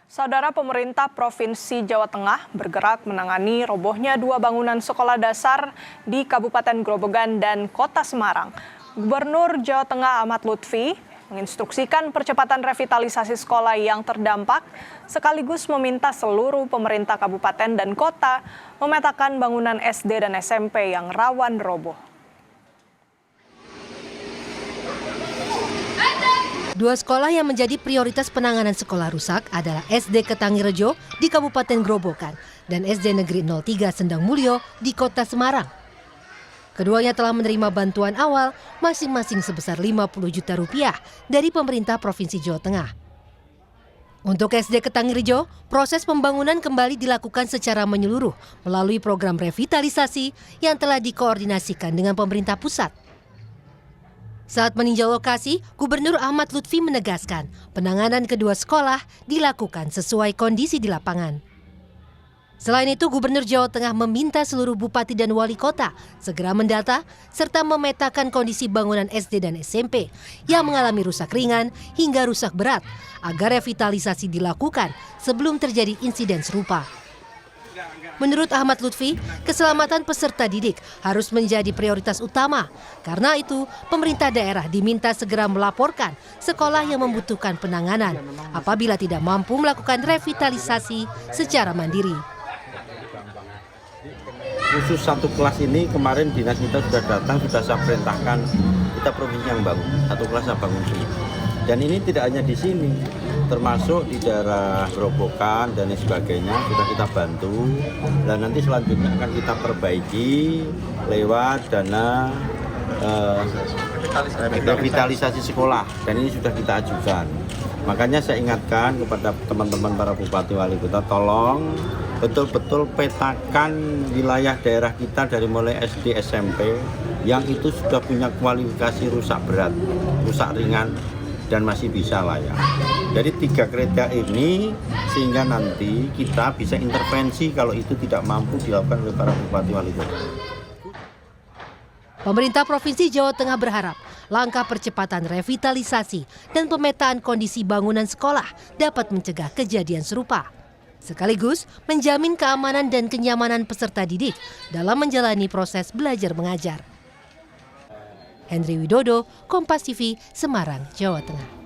Saudara, pemerintah Provinsi Jawa Tengah bergerak menangani robohnya 2 bangunan sekolah dasar di Kabupaten Grobogan dan Kota Semarang. Gubernur Jawa Tengah Ahmad Lutfi menginstruksikan percepatan revitalisasi sekolah yang terdampak, sekaligus meminta seluruh pemerintah kabupaten dan kota memetakan bangunan SD dan SMP yang rawan roboh. Dua sekolah yang menjadi prioritas penanganan sekolah rusak adalah SD Ketanggirejo di Kabupaten Grobogan dan SD Negeri 03 Sendang Mulyo di Kota Semarang. Keduanya telah menerima bantuan awal masing-masing sebesar 50 juta rupiah dari pemerintah Provinsi Jawa Tengah. Untuk SD Ketanggirejo, proses pembangunan kembali dilakukan secara menyeluruh melalui program revitalisasi yang telah dikoordinasikan dengan pemerintah pusat. Saat meninjau lokasi, Gubernur Ahmad Lutfi menegaskan penanganan kedua sekolah dilakukan sesuai kondisi di lapangan. Selain itu, Gubernur Jawa Tengah meminta seluruh bupati dan wali kota segera mendata serta memetakan kondisi bangunan SD dan SMP yang mengalami rusak ringan hingga rusak berat agar revitalisasi dilakukan sebelum terjadi insiden serupa. Menurut Ahmad Lutfi, keselamatan peserta didik harus menjadi prioritas utama. Karena itu, pemerintah daerah diminta segera melaporkan sekolah yang membutuhkan penanganan apabila tidak mampu melakukan revitalisasi secara mandiri. Khusus satu kelas ini kemarin dinas kita sudah datang, sudah saya perintahkan, kita provinsi yang bangun, satu kelas saya bangun sini. Dan ini tidak hanya di sini, termasuk di daerah Grobogan dan sebagainya sudah kita bantu. Dan nanti selanjutnya akan kita perbaiki lewat dana revitalisasi sekolah, dan ini sudah kita ajukan. Makanya saya ingatkan kepada teman-teman para bupati wali kota, tolong betul-betul petakan wilayah daerah kita dari mulai SD SMP yang itu sudah punya kualifikasi rusak berat, rusak ringan, dan masih bisa layak. Jadi 3 kriteria ini sehingga nanti kita bisa intervensi kalau itu tidak mampu dilakukan oleh para bupati wali kota. Pemerintah Provinsi Jawa Tengah berharap langkah percepatan revitalisasi dan pemetaan kondisi bangunan sekolah dapat mencegah kejadian serupa, sekaligus menjamin keamanan dan kenyamanan peserta didik dalam menjalani proses belajar mengajar. Henry Widodo, Kompas TV, Semarang, Jawa Tengah.